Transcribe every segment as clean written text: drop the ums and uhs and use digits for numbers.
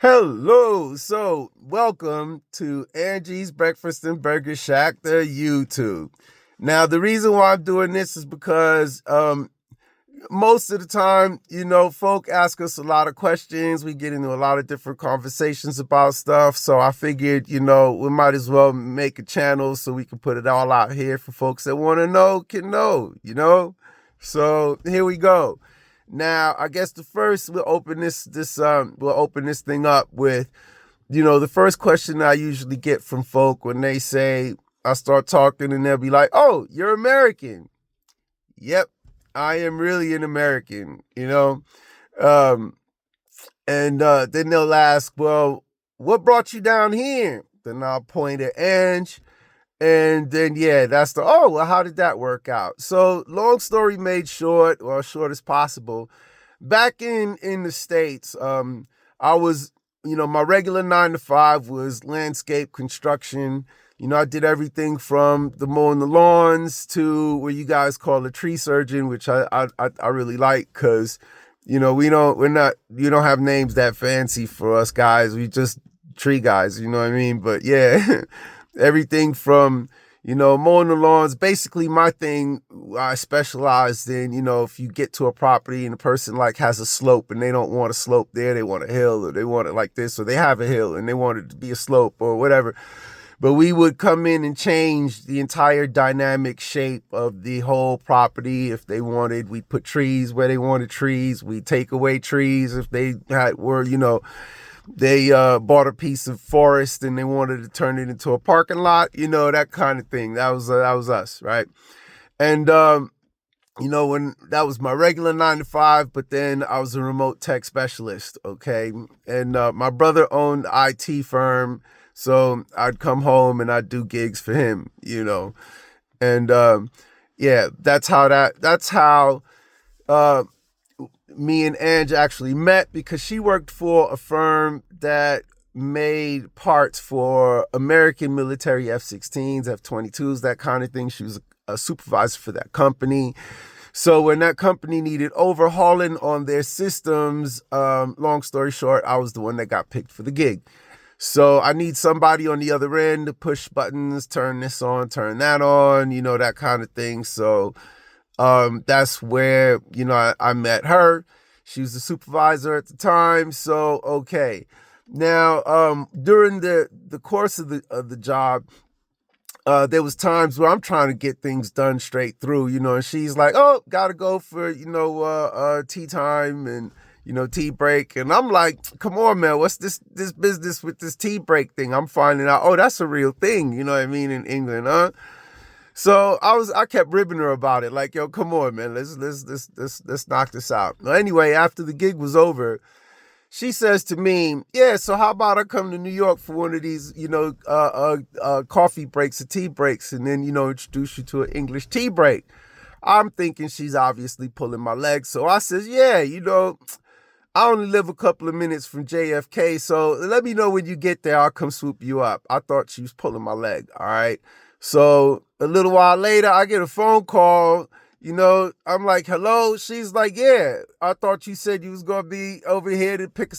Hello. So, welcome to Angie's Breakfast and Burger Shack, the YouTube. Now, the reason why I'm doing this is because most of the time, folk ask us a lot of questions. We get into a lot of different conversations about stuff. So I figured, we might as well make a channel so we can put it all out here for folks that want to know can know. So here we go. Now, I guess the first we'll open this thing up with, the first question I usually get from folk when they say I start talking and they'll be like, "Oh, you're American." Yep, I am really an American. Um, and then they'll ask, "Well, what brought you down here?" Then I'll point at Angie. And then, well, how did that work out? So long story made short, or short as possible, back in the States, I was, my regular 9 to 5 was landscape construction. I did everything from the mowing the lawns to what you guys call a tree surgeon, which I really like because, you don't have names that fancy for us guys. We just tree guys, you know what I mean? But yeah. Everything from, mowing the lawns. Basically, my thing, I specialized in, if you get to a property and the person has a slope and they don't want a slope there, they want a hill, or they want it like this, or they have a hill and they want it to be a slope or whatever. But we would come in and change the entire dynamic shape of the whole property. If they wanted, we'd put trees where they wanted trees. We'd take away trees if they they bought a piece of forest and they wanted to turn it into a parking lot, that kind of thing. That was us, right? And when that was my regular 9 to 5, but then I was a remote tech specialist, okay? And my brother owned an IT firm, so I'd come home and I'd do gigs for him, And that's how me and Angie actually met, because she worked for a firm that made parts for American military F-16s, F-22s, that kind of thing. She was a supervisor for that company. So when that company needed overhauling on their systems, long story short, I was the one that got picked for the gig. So I need somebody on the other end to push buttons, turn this on, turn that on, that kind of thing. So that's where, I met her. She was the supervisor at the time. So, okay. Now, during the course of the job, there was times where I'm trying to get things done straight through, and she's like, "Oh, gotta go for, tea time and, tea break." And I'm like, "Come on, man, what's this business with this tea break thing?" I'm finding out, oh, that's a real thing, you know what I mean, in England, huh? So I kept ribbing her about it, like, "Yo, come on, man, let's knock this out." Well, anyway, after the gig was over, she says to me, "Yeah, so how about I come to New York for one of these, coffee breaks or tea breaks, and then, introduce you to an English tea break." I'm thinking she's obviously pulling my leg. So I says, "Yeah, I only live a couple of minutes from JFK, so let me know when you get there. I'll come swoop you up." I thought she was pulling my leg, all right? So a little while later, I get a phone call. I'm like, "Hello?" She's like, "Yeah, I thought you said you was going to be over here to pick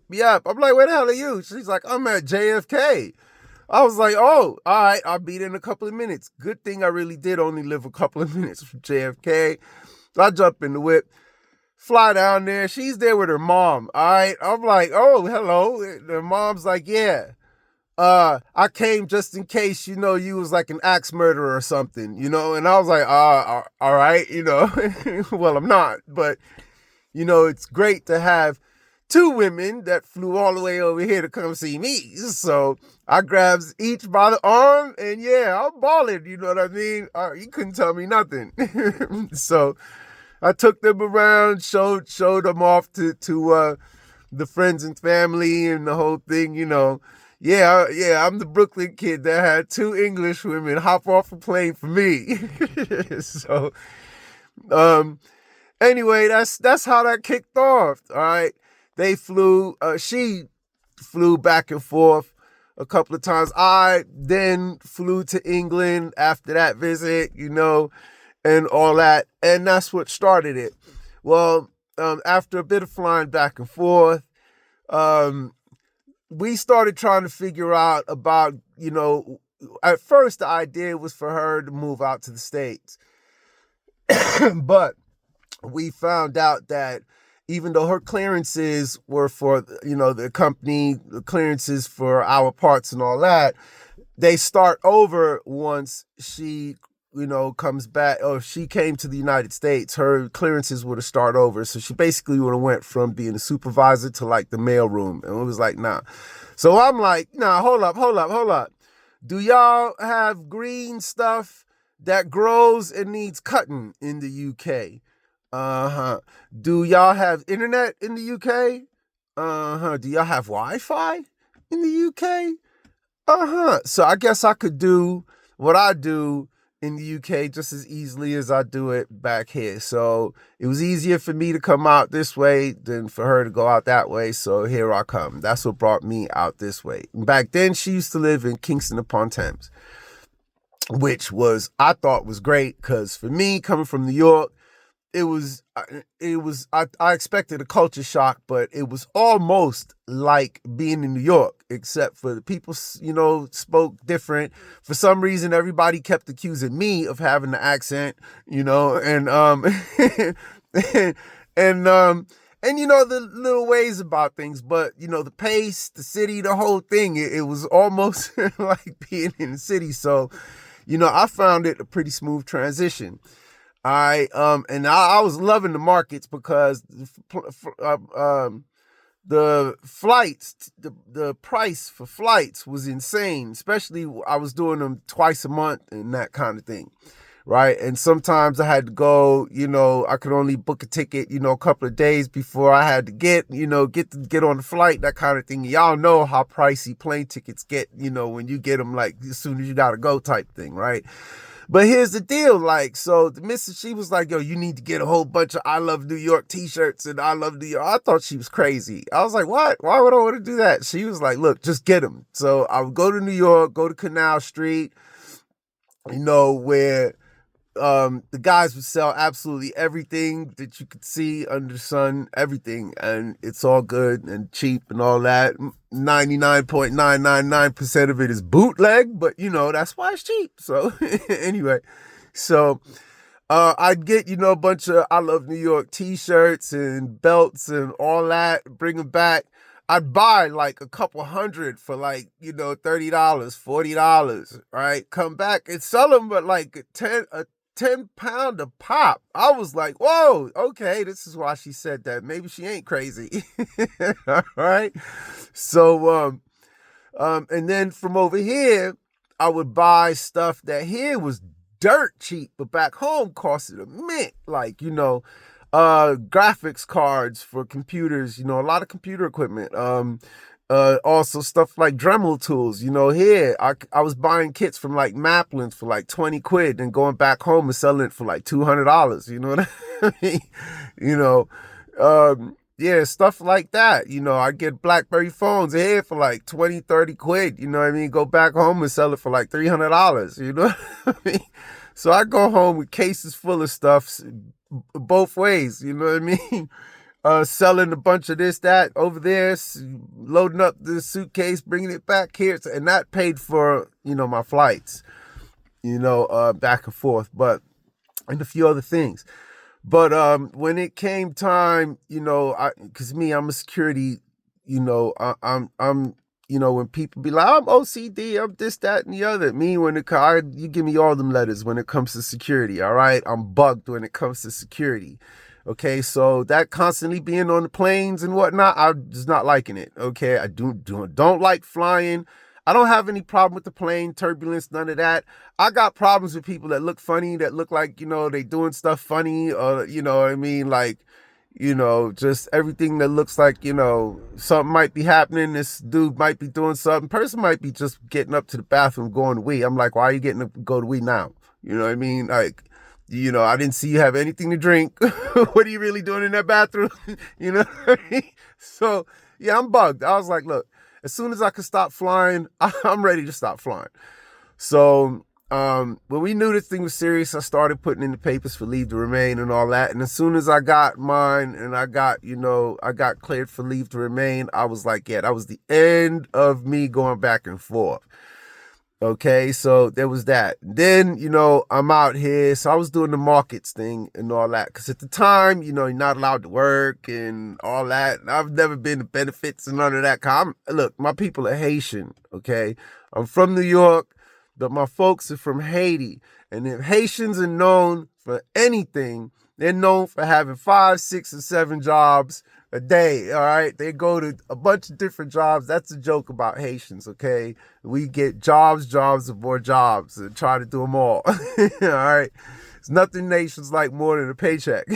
me up." I'm like, "Where the hell are you?" She's like, "I'm at JFK. I was like, "Oh, all right, I'll be there in a couple of minutes." Good thing I really did only live a couple of minutes from JFK. I jump in the whip, fly down there. She's there with her mom, all right? I'm like, "Oh, hello." The mom's like, "Yeah. I came just in case, you was like an axe murderer or something, and I was like, all right, well, I'm not, but, it's great to have two women that flew all the way over here to come see me. So I grabs each by the arm and I'm balling, you know what I mean? You couldn't tell me nothing. So I took them around, showed them off to the friends and family and the whole thing, I'm the Brooklyn kid that had two English women hop off a plane for me. So, anyway, that's how that kicked off. All right, she flew back and forth a couple of times. I then flew to England after that visit, and all that, and that's what started it. Well, after a bit of flying back and forth, we started trying to figure out about, at first the idea was for her to move out to the States. But we found out that even though her clearances were for, the company, the clearances for our parts and all that, they start over once she, comes back, or she came to the United States, her clearances would have start over. So she basically would have went from being a supervisor to like the mailroom. And it was like, nah. So I'm like, nah, hold up. Do y'all have green stuff that grows and needs cutting in the UK? Uh-huh. Do y'all have internet in the UK? Uh-huh. Do y'all have Wi-Fi in the UK? Uh-huh. So I guess I could do what I do in the UK just as easily as I do it back here. So it was easier for me to come out this way than for her to go out that way. So here I come. That's what brought me out this way. Back then, she used to live in Kingston upon Thames, which I thought was great, because for me, coming from New York, I expected a culture shock, but it was almost like being in New York, except for the people, spoke different. For some reason, everybody kept accusing me of having the accent, and, the little ways about things, but, the pace, the city, the whole thing, it was almost like being in the city. So, I found it a pretty smooth transition. I was loving the markets, because the flights, the price for flights was insane. Especially I was doing them twice a month and that kind of thing, right? And sometimes I had to go, I could only book a ticket, a couple of days before I had to get on the flight, that kind of thing. Y'all know how pricey plane tickets get, when you get them like as soon as you gotta go type thing, right? But here's the deal, so the missus, she was like, yo, you need to get a whole bunch of I Love New York t-shirts and I Love New York. I thought she was crazy. I was like, what? Why would I want to do that? She was like, look, just get them. So I would go to New York, go to Canal Street, where the guys would sell absolutely everything that you could see under the sun, everything, and it's all good and cheap and all that. 99.999% of it is bootleg, but that's why it's cheap. So anyway, so I'd get a bunch of I Love New York t-shirts and belts and all that, bring them back. I'd buy like a couple hundred for like, $30, $40, right? Come back and sell them, but like 10 pound a pop. I was like, whoa, okay, this is why she said that. Maybe she ain't crazy. All right. So, and then from over here, I would buy stuff that here was dirt cheap, but back home costed a mint. Like, graphics cards for computers, a lot of computer equipment. Also stuff like Dremel tools, here I was buying kits from like Maplin's for like 20 quid and going back home and selling it for like $200. You know what I mean? Yeah, stuff like that. I get BlackBerry phones here for like 20, 30 quid. You know what I mean? Go back home and sell it for like $300. You know what I mean? So I go home with cases full of stuff both ways. You know what I mean? Selling a bunch of this, that over there, loading up the suitcase, bringing it back here. And that paid for, my flights, back and forth, and a few other things. But when it came time, because I'm a security, I'm when people be like, I'm OCD, I'm this, that, and the other. Me, you give me all them letters when it comes to security, all right? I'm bugged when it comes to security. Okay, so that constantly being on the planes and whatnot, I'm just not liking it. Okay, I don't like flying. I don't have any problem with the plane, turbulence, none of that. I got problems with people that look funny, that look like, they doing stuff funny, or, what I mean? Like, just everything that looks like, something might be happening. This dude might be doing something. Person might be just getting up to the bathroom going to wee. I'm like, why are you getting up to go to wee now? You know what I mean? Like, I didn't see you have anything to drink. What are you really doing in that bathroom? You know what I mean? So, yeah, I'm bugged. I was like, look, as soon as I can stop flying, I'm ready to stop flying. So when we knew this thing was serious, I started putting in the papers for leave to remain and all that. And as soon as I got mine and I got cleared for leave to remain, I was like, yeah, that was the end of me going back and forth. Okay, so there was that. Then, I'm out here. So I was doing the markets thing and all that. Because at the time, you're not allowed to work and all that. And I've never been to benefits and none of that. Look, my people are Haitian, okay? I'm from New York, but my folks are from Haiti. And if Haitians are known for anything, they're known for having 5, 6, and 7 jobs a day, all right? They go to a bunch of different jobs. That's a joke about Haitians, okay? We get jobs, and more jobs, and try to do them all, all right? It's nothing nations like more than a paycheck,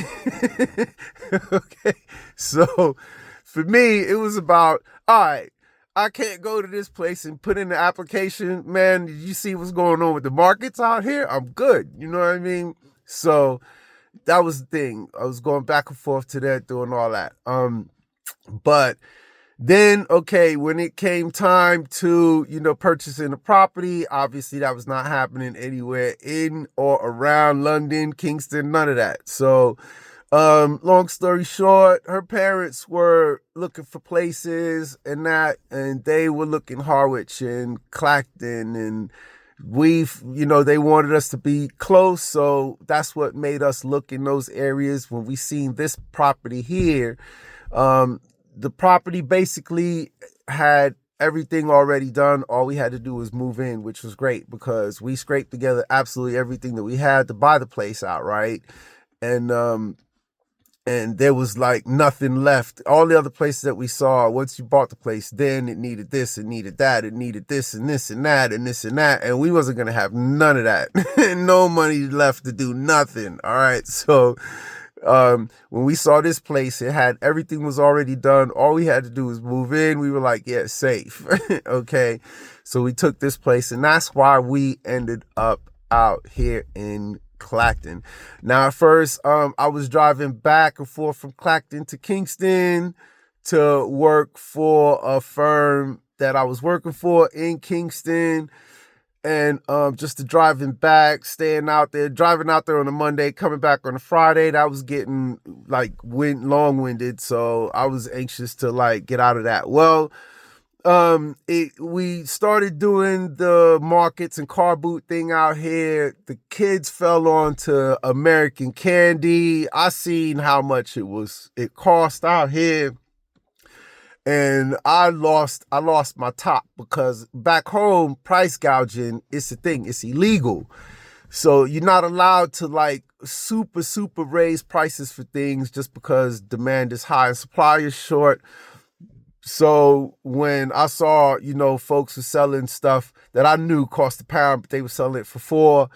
okay? So for me, it was about, all right, I can't go to this place and put in the application. Man, did you see what's going on with the markets out here? I'm good, you know what I mean? So that was the thing. I was going back and forth to that, doing all that. But then, okay, when it came time to, purchasing a property, obviously that was not happening anywhere in or around London, Kingston, none of that. So, long story short, her parents were looking for places and that, and they were looking Harwich and Clacton, and they wanted us to be close. So that's what made us look in those areas. When we seen this property here, the property basically had everything already done. All we had to do was move in, which was great because we scraped together absolutely everything that we had to buy the place outright. And there was like nothing left. All the other places that we saw, once you bought the place, then it needed this, it needed that, it needed this and this and that and this and that. And we wasn't going to have none of that. No money left to do nothing. All right. So when we saw this place, it had everything was already done. All we had to do was move in. We were like, yeah, safe. Okay. So we took this place, and that's why we ended up out here in Clacton. Now, at first, I was driving back and forth from Clacton to Kingston to work for a firm that I was working for in Kingston. And just to driving back, staying out there, driving out there on a Monday, coming back on a Friday, that was getting like long-winded. So I was anxious to like get out of that. Well, we started doing the markets and car boot thing out here. The kids fell on to American candy. I seen how much it cost out here. And I lost my top because back home, price gouging is a thing. It's illegal. So you're not allowed to like super raise prices for things just because demand is high and supply is short. So when I saw, folks were selling stuff that I knew cost £1, but they were selling it for $4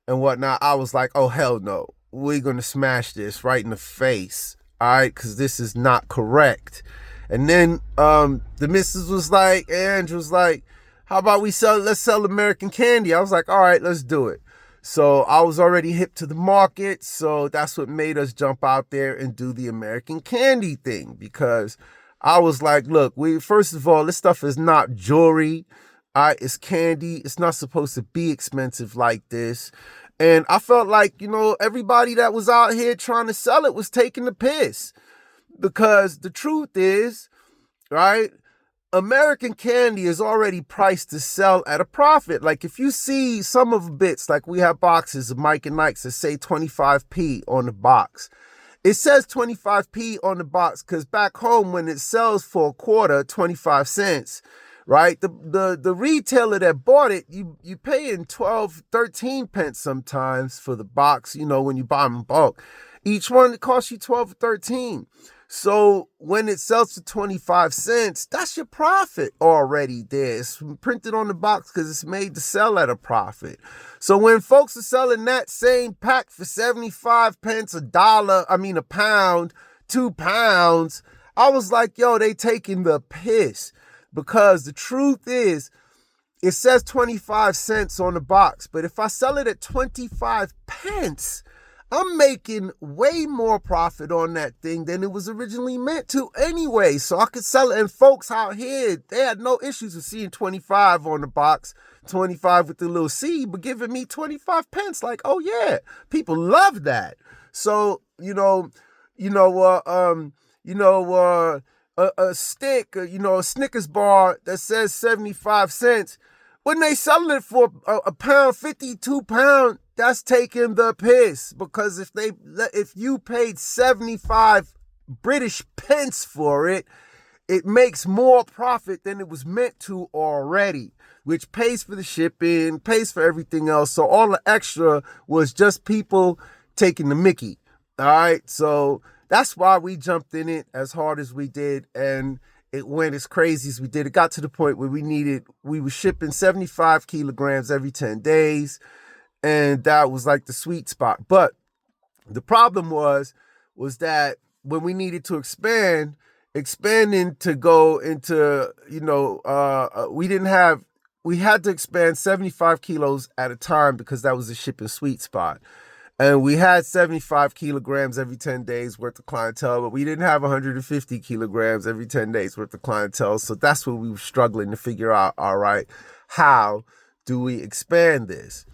and whatnot, I was like, oh, hell no. We're going to smash this right in the face. All right, because this is not correct. And then the missus was like, Angie was like, how about let's sell American candy? I was like, all right, let's do it. So I was already hip to the market. So that's what made us jump out there and do the American candy thing, because I was like, look, first of all, this stuff is not jewelry. It's candy. It's not supposed to be expensive like this. And I felt like, everybody that was out here trying to sell it was taking the piss. Because the truth is, right, American candy is already priced to sell at a profit. Like if you see some of the bits, like we have boxes of Mike and Nikes that say 25p on the box. It says 25p on the box because back home when it sells for a quarter, 25 cents, right? The retailer that bought it, you paying 12, 13 pence sometimes for the box, when you buy them in bulk. Each one, it costs you 12 or 13. So when it sells for 25 cents, that's your profit already there. It's printed on the box because it's made to sell at a profit. So when folks are selling that same pack for 75 pence, a pound, £2, I was like, yo, they taking the piss. Because the truth is, it says 25 cents on the box, but if I sell it at 25 pence, I'm making way more profit on that thing than it was originally meant to anyway. So I could sell it. And folks out here, they had no issues with seeing 25 on the box, 25 with the little C, but giving me 25 pence. Like, oh yeah, people love that. So, a stick, a Snickers bar that says 75 cents, when they selling it for a pound 50, £2, that's taking the piss. Because if you paid 75 British pence for it, it makes more profit than it was meant to already, which pays for the shipping, pays for everything else. So all the extra was just people taking the mickey. All right, so that's why we jumped in it as hard as we did, and it went as crazy as we did. It got to the point where we were shipping 75 kilograms every 10 days, and that was like the sweet spot. But the problem was that when we needed to expanding to go into, we had to expand 75 kilos at a time because that was the shipping sweet spot. And we had 75 kilograms every 10 days worth of clientele, but we didn't have 150 kilograms every 10 days worth of clientele. So that's what we were struggling to figure out. All right, how do we expand this?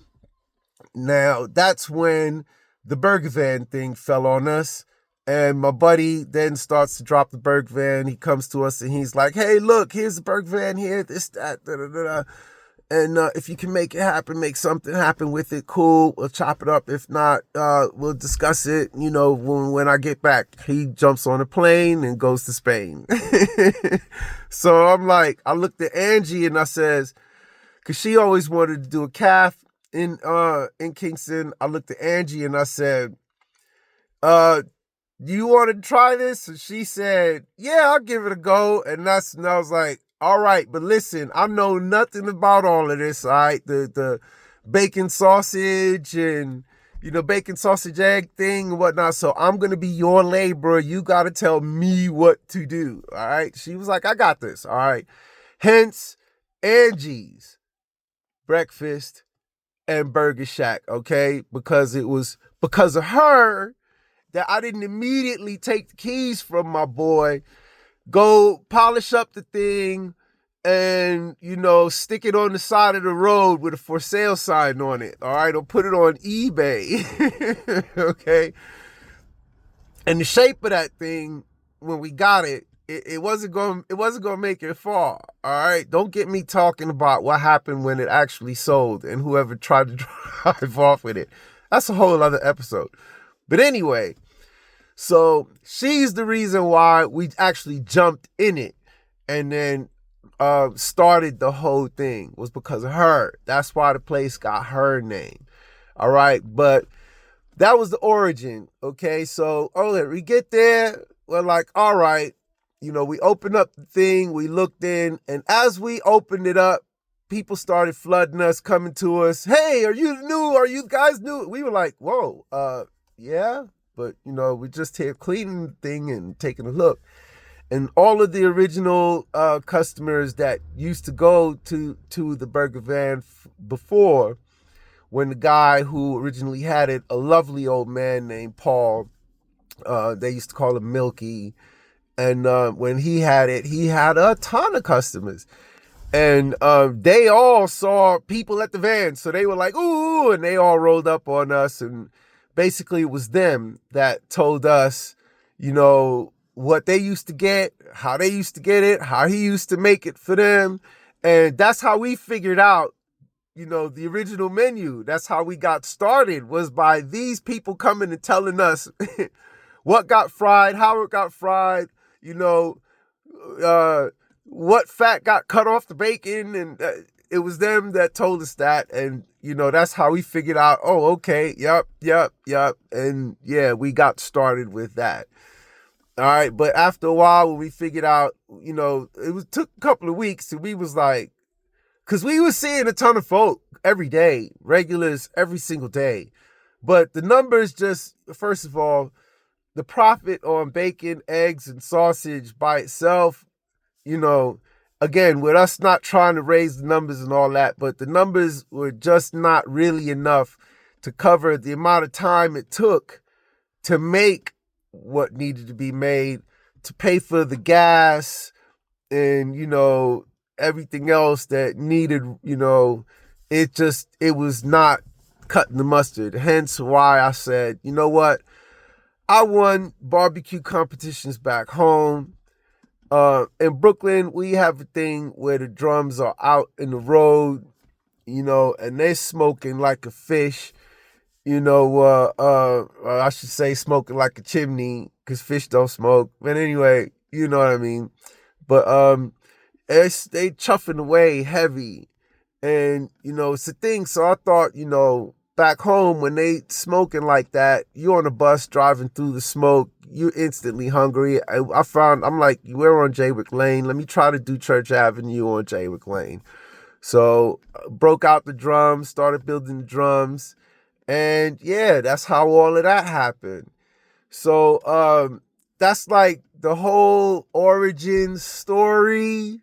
Now, that's when the burger van thing fell on us. And my buddy then starts to drop the burger van. He comes to us and he's like, hey, look, here's the burger van here, this, that, da, da, da, da. And if you can make it happen, make something happen with it, cool. We'll chop it up. If not, we'll discuss it, when I get back. He jumps on a plane and goes to Spain. So I'm like, I looked at Angie and I says, because she always wanted to do a calf in Kingston. I looked at Angie and I said, do you want to try this? And she said, yeah, I'll give it a go. And I was like, all right, but listen, I know nothing about all of this, all right? The bacon sausage and, bacon sausage egg thing and whatnot. So I'm going to be your laborer. You got to tell me what to do, all right? She was like, I got this, all right? Hence, Angie's Breakfast and Burger Shack, okay? Because it was because of her that I didn't immediately take the keys from my boy, go polish up the thing, and, stick it on the side of the road with a for sale sign on it, all right? Or put it on eBay, okay? And the shape of that thing, when we got it, it wasn't going to make it far, all right? Don't get me talking about what happened when it actually sold and whoever tried to drive off with it. That's a whole other episode. But anyway, so she's the reason why we actually jumped in it and then started the whole thing, was because of her. That's why the place got her name. All right. But that was the origin. Okay. So, we get there. We're like, all right, we opened up the thing. We looked in. And as we opened it up, people started flooding us, coming to us. Hey, are you new? Are you guys new? We were like, whoa, yeah. But, we're just here cleaning the thing and taking a look. And all of the original customers that used to go to the burger van before, when the guy who originally had it, a lovely old man named Paul, they used to call him Milky. And when he had it, he had a ton of customers. And they all saw people at the van. So they were like, ooh, and they all rolled up on us. And basically it was them that told us, what they used to get, how they used to get it, how he used to make it for them. And that's how we figured out, the original menu. That's how we got started, was by these people coming and telling us what got fried, how it got fried, what fat got cut off the bacon. And it was them that told us that. And, that's how we figured out, oh, okay, yep. And yeah, we got started with that. All right. But after a while, when we figured out, took a couple of weeks, and we was like, because we were seeing a ton of folk every day, regulars every single day. But the numbers just, first of all, the profit on bacon, eggs, and sausage by itself, again, with us not trying to raise the numbers and all that, but the numbers were just not really enough to cover the amount of time it took to make what needed to be made, to pay for the gas and, everything else that needed, it was not cutting the mustard. Hence why I said, you know what? I won barbecue competitions back home. In Brooklyn, we have a thing where the drums are out in the road, and they're smoking like a fish, I should say smoking like a chimney because fish don't smoke. But anyway, you know what I mean. But they chuffing away heavy. And, it's a thing. So I thought, back home when they smoking like that, you on a bus driving through the smoke, you're instantly hungry. I'm like, we're on Jaywick Lane. Let me try to do Church Avenue on Jaywick Lane. So broke out the drums, started building the drums. And yeah, that's how all of that happened. So that's like the whole origin story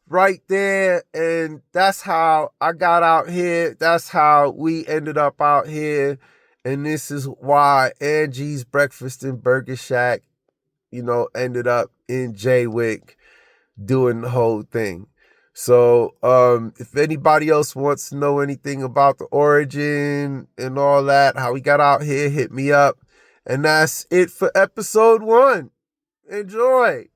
right there. And that's how I got out here. That's how we ended up out here. And this is why Angie's Breakfast and Burger Shack, ended up in Jaywick doing the whole thing. So if anybody else wants to know anything about the origin and all that, how we got out here, hit me up. And that's it for episode 1. Enjoy.